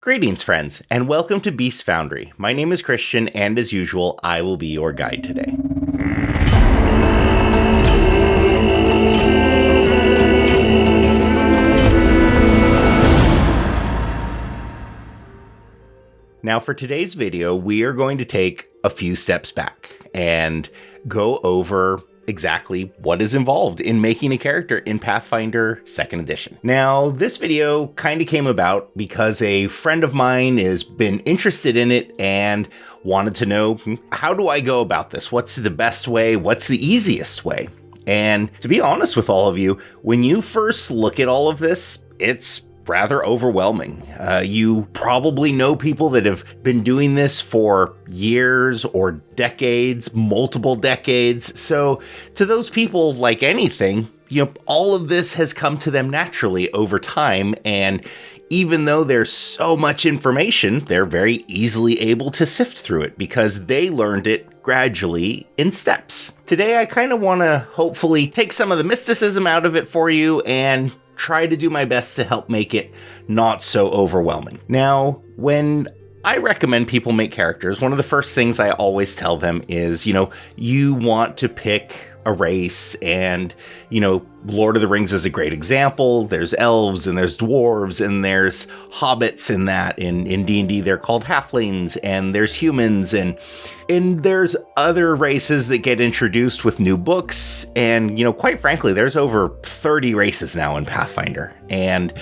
Greetings, friends, and welcome to Beast Foundry. My name is Christian, and as usual, I will be your guide today. Now, for today's video, we are going to take a few steps back and go over exactly what is involved in making a character in Pathfinder 2nd Edition. Now, this video kind of came about because a friend of mine has been interested in it and wanted to know, how do I go about this? What's the best way? What's the easiest way? And to be honest with all of you, when you first look at all of this, it's rather overwhelming. You probably know people that have been doing this for years or decades, multiple decades. So to those people, like anything, all of this has come to them naturally over time. And even though there's so much information, they're very easily able to sift through it because they learned it gradually in steps. Today, I kind of want to hopefully take some of the mysticism out of it for you and try to do my best to help make it not so overwhelming. Now, when I recommend people make characters, one of the first things I always tell them is, you want to pick a race, and, Lord of the Rings is a great example. There's elves and there's dwarves and there's hobbits in that. In D&D, they're called halflings, and there's humans, and there's other races that get introduced with new books. And, quite frankly, there's over 30 races now in Pathfinder. And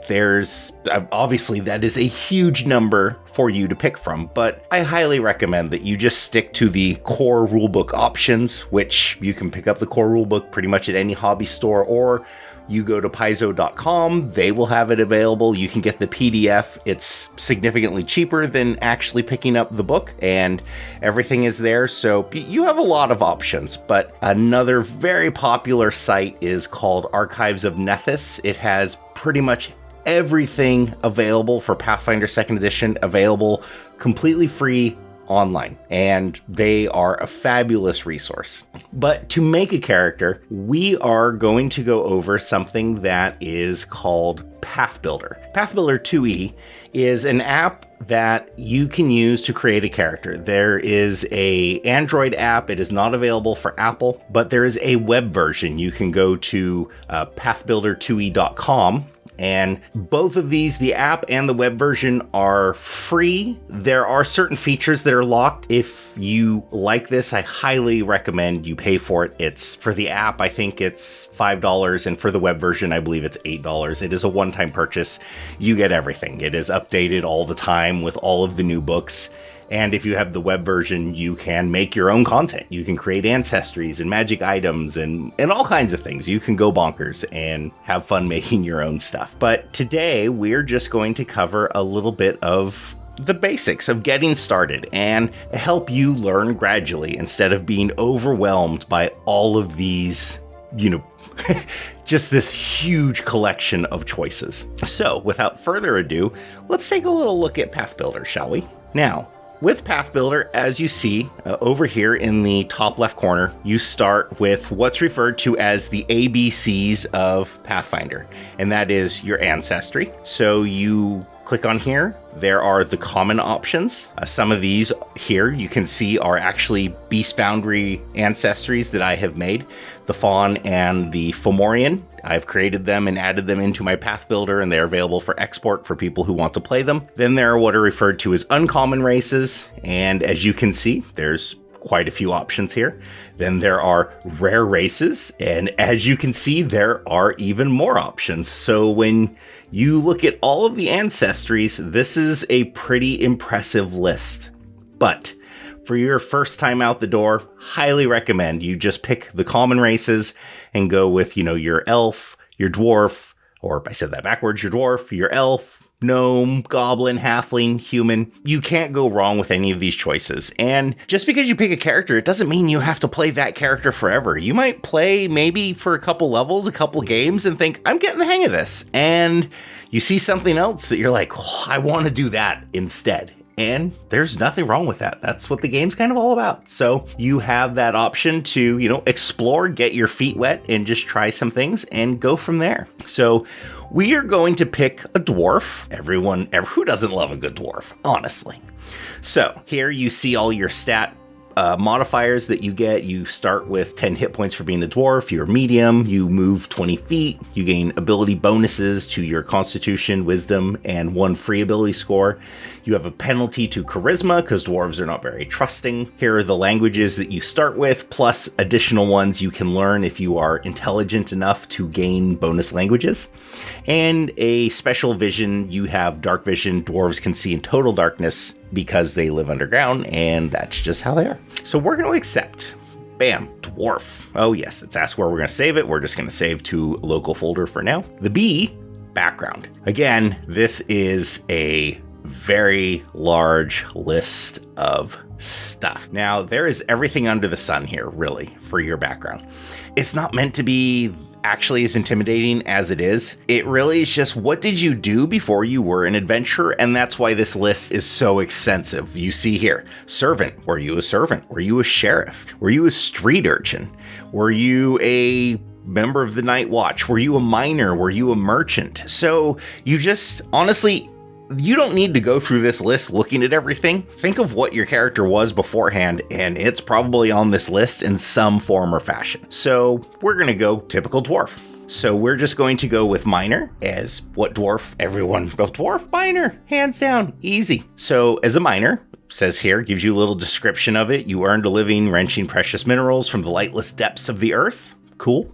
there's obviously that is a huge number for you to pick from, but I highly recommend that you just stick to the core rulebook options, which you can pick up the core rulebook pretty much at any hobby store, or you go to paizo.com, they will have it available. You can get the PDF. It's significantly cheaper than actually picking up the book, and everything is there. So you have a lot of options, but another very popular site is called Archives of Nethys. It has pretty much everything available for Pathfinder 2nd Edition, available completely free online, and they are a fabulous resource. But to make a character, we are going to go over something that is called Pathbuilder. Pathbuilder 2e is an app that you can use to create a character. There is an Android app. It is not available for Apple, but there is a web version. You can go to pathbuilder2e.com. And both of these, the app and the web version, are free. There are certain features that are locked. If you like this, I highly recommend you pay for it. It's for the app, I think it's $5, and for the web version, I believe it's $8. It is a one-time purchase. You get everything. It is updated all the time with all of the new books. And if you have the web version, you can make your own content. You can create ancestries and magic items and all kinds of things. You can go bonkers and have fun making your own stuff. But today, we're just going to cover a little bit of the basics of getting started and help you learn gradually instead of being overwhelmed by all of these, just this huge collection of choices. So without further ado, let's take a little look at Pathbuilder, shall we? Now, with Pathbuilder, as you see over here in the top left corner, you start with what's referred to as the ABCs of Pathfinder, and that is your ancestry. So you click on here. There are the common options. Some of these here you can see are actually Beast Foundry ancestries that I have made. The Fawn and the Fomorian. I've created them and added them into my Pathbuilder, and they're available for export for people who want to play them. Then there are what are referred to as uncommon races, and as you can see, there's quite a few options here. Then there are rare races, and as you can see, there are even more options. So when you look at all of the ancestries, this is a pretty impressive list. But for your first time out the door, highly recommend you just pick the common races and go with, your elf, your dwarf, or I said that backwards, your dwarf, your elf, gnome, goblin, halfling, human. You can't go wrong with any of these choices. And just because you pick a character, it doesn't mean you have to play that character forever. You might play maybe for a couple levels, a couple games, and think, I'm getting the hang of this. And you see something else that you're like, I want to do that instead. And there's nothing wrong with that. That's what the game's kind of all about. So you have that option to, explore, get your feet wet, and just try some things and go from there. So we are going to pick a dwarf. Who doesn't love a good dwarf, honestly? So here you see all your stat modifiers that you get. You start with 10 hit points for being a dwarf. You're medium. You move 20 feet. You gain ability bonuses to your constitution, wisdom, and 1 free ability score. You have a penalty to charisma because dwarves are not very trusting. Here are the languages that you start with, plus additional ones you can learn if you are intelligent enough to gain bonus languages. And a special vision. You have dark vision. Dwarves can see in total darkness because they live underground, and that's just how they are. So we're going to accept. Bam, dwarf. Oh yes, it's asked where we're going to save it. We're just going to save to local folder for now. The B, background. Again, this is a very large list of stuff. Now, there is everything under the sun here, really, for your background. It's not meant to be actually as intimidating as it is. It really is just, what did you do before you were an adventurer? And that's why this list is so extensive. You see here, servant. Were you a servant? Were you a sheriff? Were you a street urchin? Were you a member of the Night Watch? Were you a miner? Were you a merchant? So you just, honestly, you don't need to go through this list looking at everything. Think of what your character was beforehand, and it's probably on this list in some form or fashion. So we're going to go typical dwarf. So we're just going to go with miner as what dwarf? Everyone, both dwarf, miner, hands down, easy. So as a miner, says here, gives you a little description of it. You earned a living wrenching precious minerals from the lightless depths of the earth. Cool.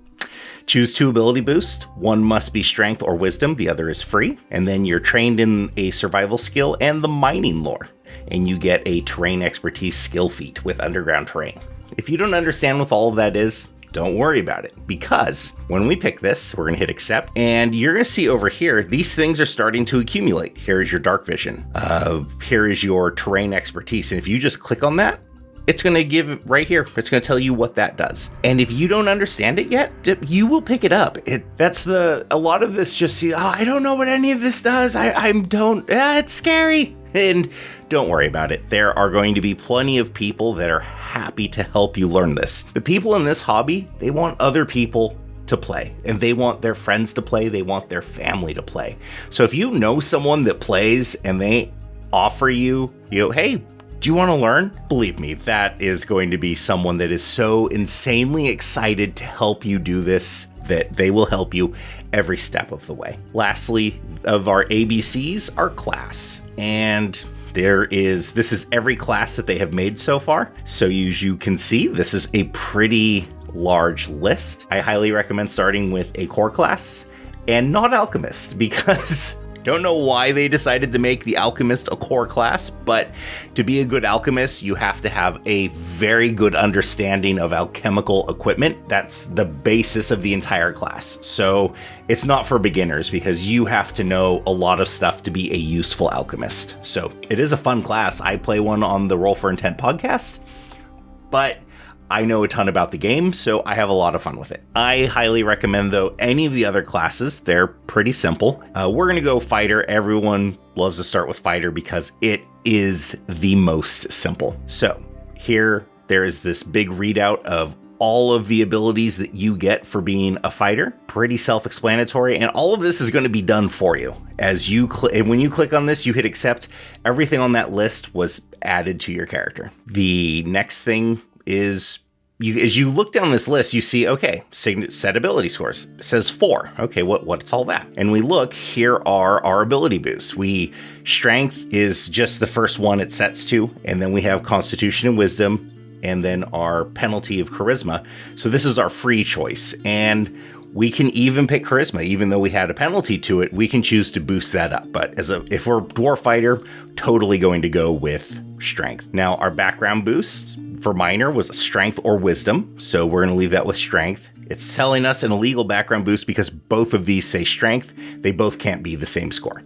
Choose 2 ability boosts. One must be strength or wisdom. The other is free. And then you're trained in a survival skill and the mining lore. And you get a terrain expertise skill feat with underground terrain. If you don't understand what all of that is, don't worry about it. Because when we pick this, we're going to hit accept. And you're going to see over here, these things are starting to accumulate. Here is your dark vision. Here is your terrain expertise. And if you just click on that, it's going to give right here. It's going to tell you what that does. And if you don't understand it yet, you will pick it up. A lot of this just see, I don't know what any of this does. It's scary. And don't worry about it. There are going to be plenty of people that are happy to help you learn this. The people in this hobby, they want other people to play, and they want their friends to play. They want their family to play. So if you know someone that plays and they offer you, hey, do you want to learn? Believe me, that is going to be someone that is so insanely excited to help you do this that they will help you every step of the way. Lastly, of our ABCs, our class. And this is every class that they have made so far. So as you can see, this is a pretty large list. I highly recommend starting with a core class and not alchemist, because don't know why they decided to make the alchemist a core class, but to be a good alchemist, you have to have a very good understanding of alchemical equipment. That's the basis of the entire class. So it's not for beginners, because you have to know a lot of stuff to be a useful alchemist. So it is a fun class. I play one on the Roll for Intent podcast, but I know a ton about the game, so I have a lot of fun with it. I highly recommend, though, any of the other classes. They're pretty simple. We're going to go fighter. Everyone loves to start with fighter because it is the most simple. So here, there is this big readout of all of the abilities that you get for being a fighter. Pretty self-explanatory, and all of this is going to be done for you. When you click on this, you hit accept. Everything on that list was added to your character. The next thing is, as you look down this list, you see, okay, set ability scores. It says 4. Okay, what's all that? And we look, here are our ability boosts. Strength is just the first one it sets to, and then we have constitution and wisdom, and then our penalty of charisma. So this is our free choice, and we can even pick charisma. Even though we had a penalty to it, we can choose to boost that up. But if we're dwarf fighter, totally going to go with strength. Now, our background boost for minor was strength or wisdom, so we're going to leave that with strength. It's telling us an illegal background boost because both of these say strength. They both can't be the same score.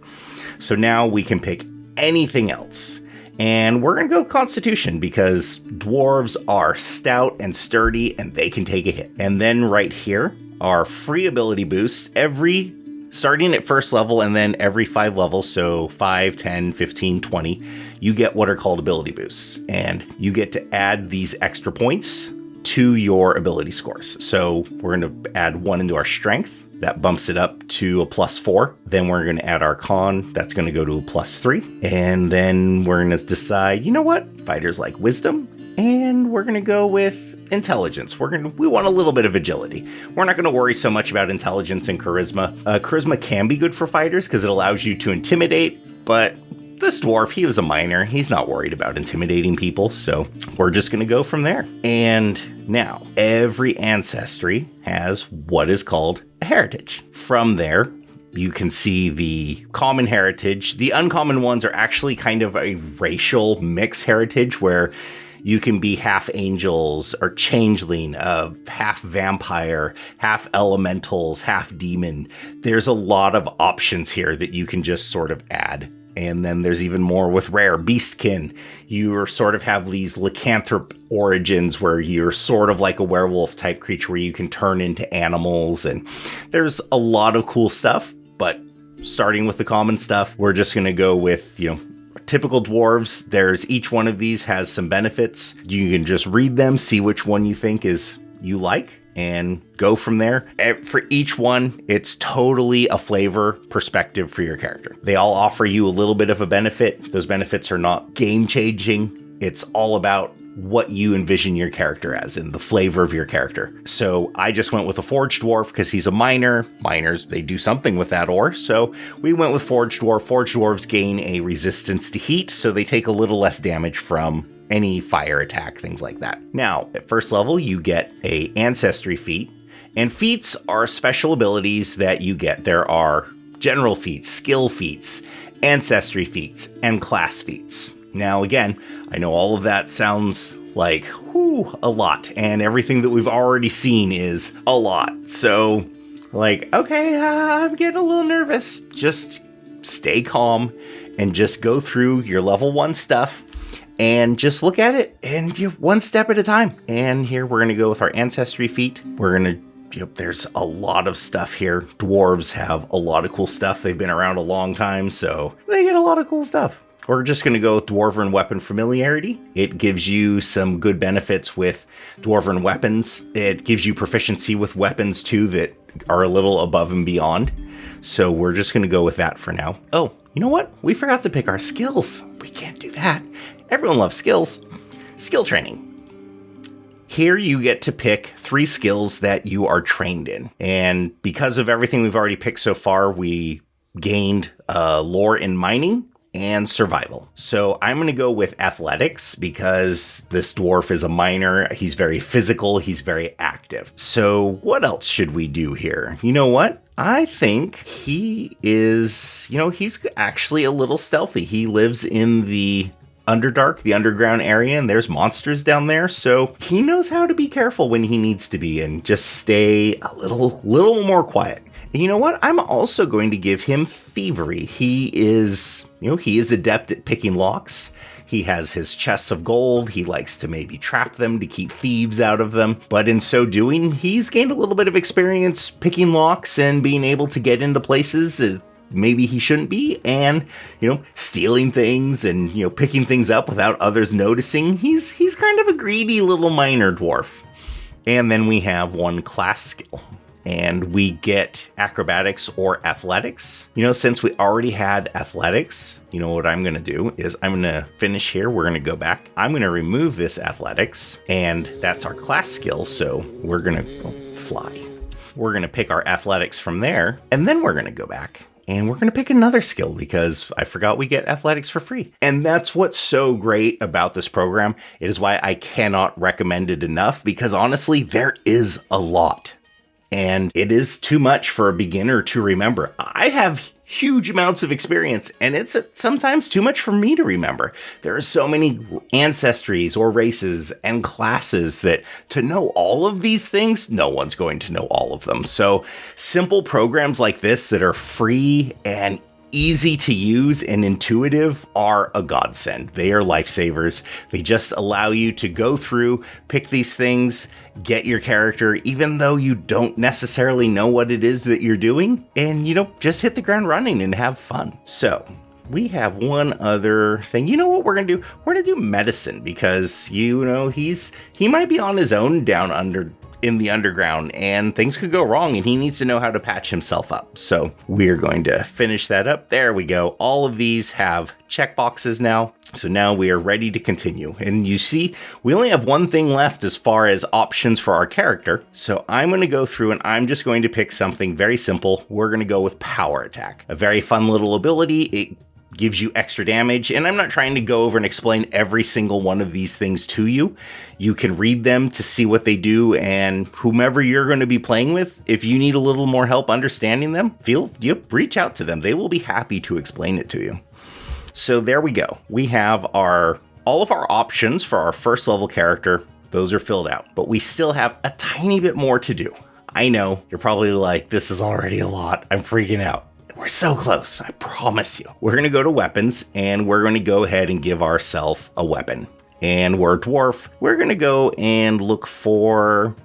So now we can pick anything else. And we're going to go constitution because dwarves are stout and sturdy and they can take a hit. And then right here, our free ability boost. Every Starting at first level and then every 5 levels, so 5, 10, 15, 20, you get what are called ability boosts. And you get to add these extra points to your ability scores. So we're going to add 1 into our strength. That bumps it up to a +4. Then we're going to add our con. That's going to go to a +3. And then we're going to decide, you know what? Fighters like wisdom. And we're going to go with intelligence. We want a little bit of agility. We're not going to worry so much about intelligence and charisma. Charisma can be good for fighters because it allows you to intimidate, but this dwarf, he was a minor. He's not worried about intimidating people, so we're just going to go from there. And now, every ancestry has what is called a heritage. From there, you can see the common heritage. The uncommon ones are actually kind of a racial mix heritage where you can be half angels or changeling, half vampire, half elementals, half demon. There's a lot of options here that you can just sort of add. And then there's even more with rare beastkin. You sort of have these lycanthrope origins where you're sort of like a werewolf type creature where you can turn into animals. And there's a lot of cool stuff, but starting with the common stuff, we're just going to go with, typical dwarves. Each one of these has some benefits. You can just read them, see which one you think you like, and go from there. For each one, it's totally a flavor perspective for your character. They all offer you a little bit of a benefit. Those benefits are not game changing. It's all about what you envision your character as and the flavor of your character. So I just went with a forged dwarf because he's a miner. Miners, they do something with that ore. So we went with forged dwarf. Forged dwarves gain a resistance to heat, so they take a little less damage from any fire attack, things like that. Now, at first level, you get a ancestry feat, and feats are special abilities that you get. There are general feats, skill feats, ancestry feats, and class feats. Now, again, I know all of that sounds like, a lot, and everything that we've already seen is a lot. So, okay, I'm getting a little nervous. Just stay calm and just go through your level 1 stuff and just look at it and one step at a time. And here we're going to go with our ancestry feat. We're going to there's a lot of stuff here. Dwarves have a lot of cool stuff. They've been around a long time, so they get a lot of cool stuff. We're just going to go with Dwarven Weapon Familiarity. It gives you some good benefits with Dwarven weapons. It gives you proficiency with weapons, too, that are a little above and beyond. So we're just going to go with that for now. Oh, you know what? We forgot to pick our skills. We can't do that. Everyone loves skills. Skill training. Here you get to pick 3 skills that you are trained in. And because of everything we've already picked so far, we gained lore in mining and survival. So I'm going to go with athletics because this dwarf is a miner. He's very physical. He's very active. So what else should we do here? You know what? I think he is, he's actually a little stealthy. He lives in the Underdark, the underground area, and there's monsters down there. So he knows how to be careful when he needs to be and just stay a little more quiet. And you know what? I'm also going to give him thievery. He is adept at picking locks. He has his chests of gold. He likes to maybe trap them to keep thieves out of them. But in so doing, he's gained a little bit of experience picking locks and being able to get into places that maybe he shouldn't be, and, stealing things and, picking things up without others noticing. He's kind of a greedy little miner dwarf. And then we have 1 class skill. And we get acrobatics or athletics. Since we already had athletics, what I'm going to do is I'm going to finish here. We're going to go back. I'm going to remove this athletics, and that's our class skill. So we're going to fly. We're going to pick our athletics from there, and then we're going to go back. And we're going to pick another skill because I forgot we get athletics for free. And that's what's so great about this program. It is why I cannot recommend it enough, because honestly, there is a lot. And it is too much for a beginner to remember. I have huge amounts of experience, and it's sometimes too much for me to remember. There are so many ancestries or races and classes that to know all of these things, no one's going to know all of them. So simple programs like this that are free and easy to use and intuitive are a godsend. They are lifesavers. They just allow you to go through, pick these things, get your character, even though you don't necessarily know what it is that you're doing, and just hit the ground running and have fun. So we have one other thing. You know what we're gonna do? We're gonna do medicine, because he might be on his own down under in the underground, and things could go wrong, and he needs to know how to patch himself up. So we're going to finish that up. There we go. All of these have checkboxes now. So now we are ready to continue. And you see, we only have one thing left as far as options for our character. So I'm going to go through and I'm just going to pick something very simple. We're going to go with power attack. A very fun little ability. It gives you extra damage, and I'm not trying to go over and explain every single one of these things to you. You can read them to see what they do, and whomever you're going to be playing with, if you need a little more help understanding them, reach out to them. They will be happy to explain it to you. So there we go. We have all of our options for our first level character. Those are filled out, but we still have a tiny bit more to do. I know you're probably like, this is already a lot. I'm freaking out. We're so close, I promise you. We're going to go to weapons, and we're going to go ahead and give ourselves a weapon. And we're a dwarf. We're going to go and look for,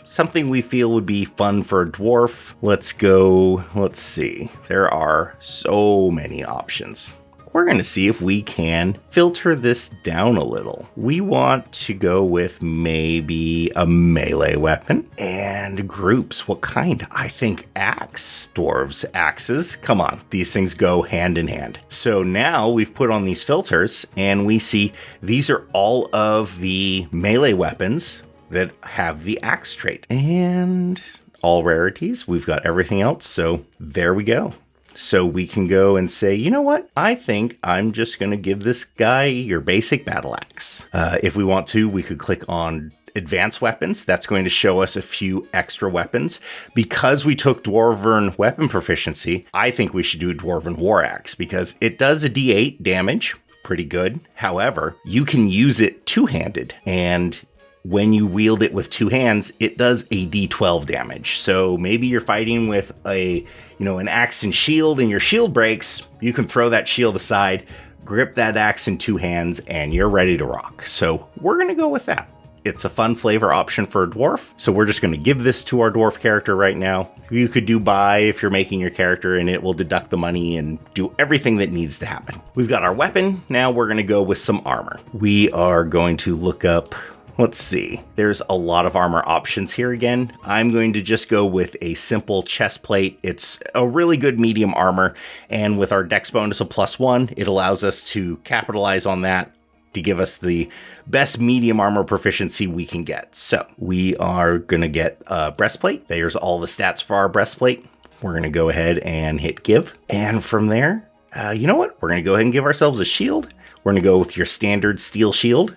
something we feel would be fun for a dwarf. Let's see. There are so many options. We're going to see if we can filter this down a little. We want to go with maybe a melee weapon and groups. What kind? I think axe. Dwarves, axes. Come on, these things go hand in hand. So now we've put on these filters and we see these are all of the melee weapons that have the axe trait. And all rarities. We've got everything else. So there we go. So we can go and say, you know what? I think I'm just going to give this guy your basic battle axe. If we want to, we could click on advanced weapons. That's going to show us a few extra weapons. Because we took dwarven weapon proficiency, I think we should do a dwarven war axe because it does a d8 damage. Pretty good. However, you can use it two-handed, and when you wield it with two hands, it does a d12 damage. So maybe you're fighting with an axe and shield, and your shield breaks. You can throw that shield aside, grip that axe in two hands, and you're ready to rock. So we're going to go with that. It's a fun flavor option for a dwarf. So we're just going to give this to our dwarf character right now. You could do buy if you're making your character, and it will deduct the money and do everything that needs to happen. We've got our weapon. Now we're going to go with some armor. We are going to look up. Let's see. There's a lot of armor options here again. I'm going to just go with a simple chest plate. It's a really good medium armor, and with our dex bonus of +1, it allows us to capitalize on that to give us the best medium armor proficiency we can get. So we are going to get a breastplate. There's all the stats for our breastplate. We're going to go ahead and hit give. And from there, you know what? We're going to go ahead and give ourselves a shield. We're going to go with your standard steel shield.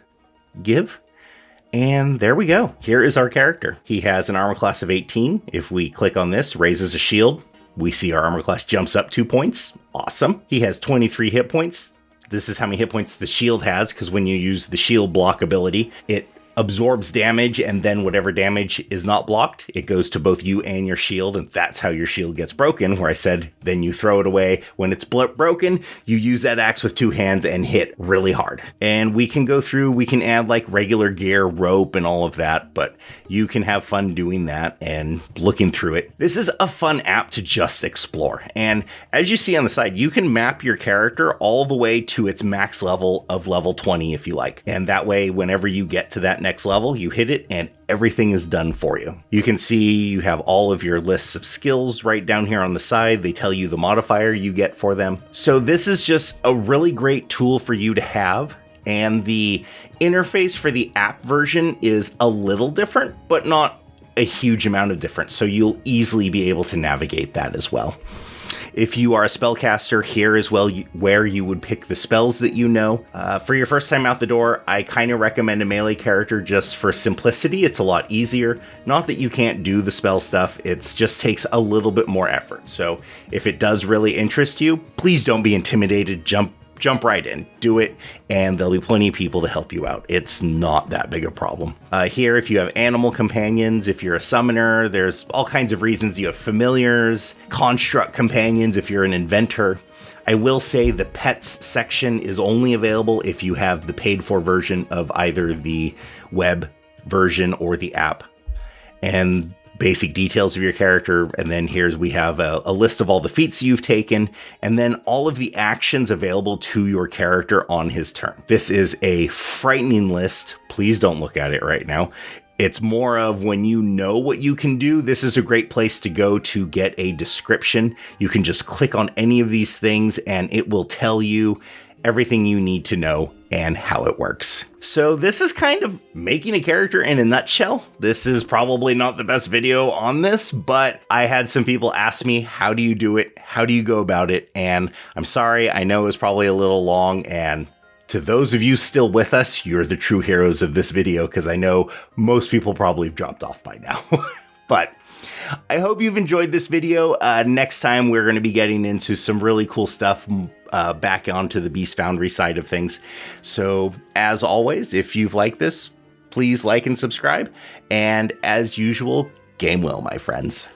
Give. And there we go. Here is our character. He has an armor class of 18. If we click on this, raises a shield, we see our armor class jumps up 2 points. Awesome. He has 23 hit points. This is how many hit points the shield has, because when you use the shield block ability, it absorbs damage, and then whatever damage is not blocked, it goes to both you and your shield, and that's how your shield gets broken, where I said then you throw it away. When it's broken, you use that axe with two hands and hit really hard. And we can go through, we can add like regular gear, rope, and all of that, but you can have fun doing that and looking through it. This is a fun app to just explore, and as you see on the side, you can map your character all the way to its max level of level 20 if you like, and that way whenever you get to that next level, you hit it and everything is done for you. You can see you have all of your lists of skills right down here on the side. They tell you the modifier you get for them. So this is just a really great tool for you to have. And the interface for the app version is a little different, but not a huge amount of difference. So you'll easily be able to navigate that as well. If you are a spellcaster, here as well where you would pick the spells that you know. For your first time out the door, I kind of recommend a melee character just for simplicity. It's a lot easier. Not that you can't do the spell stuff, it just takes a little bit more effort. So if it does really interest you, please don't be intimidated. Jump right in, do it, and there'll be plenty of people to help you out. It's not that big a problem. Here, if you have animal companions, if you're a summoner, there's all kinds of reasons. You have familiars, construct companions if you're an inventor. I will say the pets section is only available if you have the paid for version of either the web version or the app. And basic details of your character, and then we have a list of all the feats you've taken, and then all of the actions available to your character on his turn. This is a frightening list. Please don't look at it right now. It's more of when you know what you can do, this is a great place to go to get a description. You can just click on any of these things and it will tell you everything you need to know and how it works. So this is kind of making a character in a nutshell. This is probably not the best video on this, but I had some people ask me, how do you do it? How do you go about it? And I'm sorry, I know it was probably a little long, and to those of you still with us, you're the true heroes of this video, because I know most people probably have dropped off by now. But I hope you've enjoyed this video. Next time, we're going to be getting into some really cool stuff back onto the Beast Foundry side of things. So as always, if you've liked this, please like and subscribe. And as usual, game well, my friends.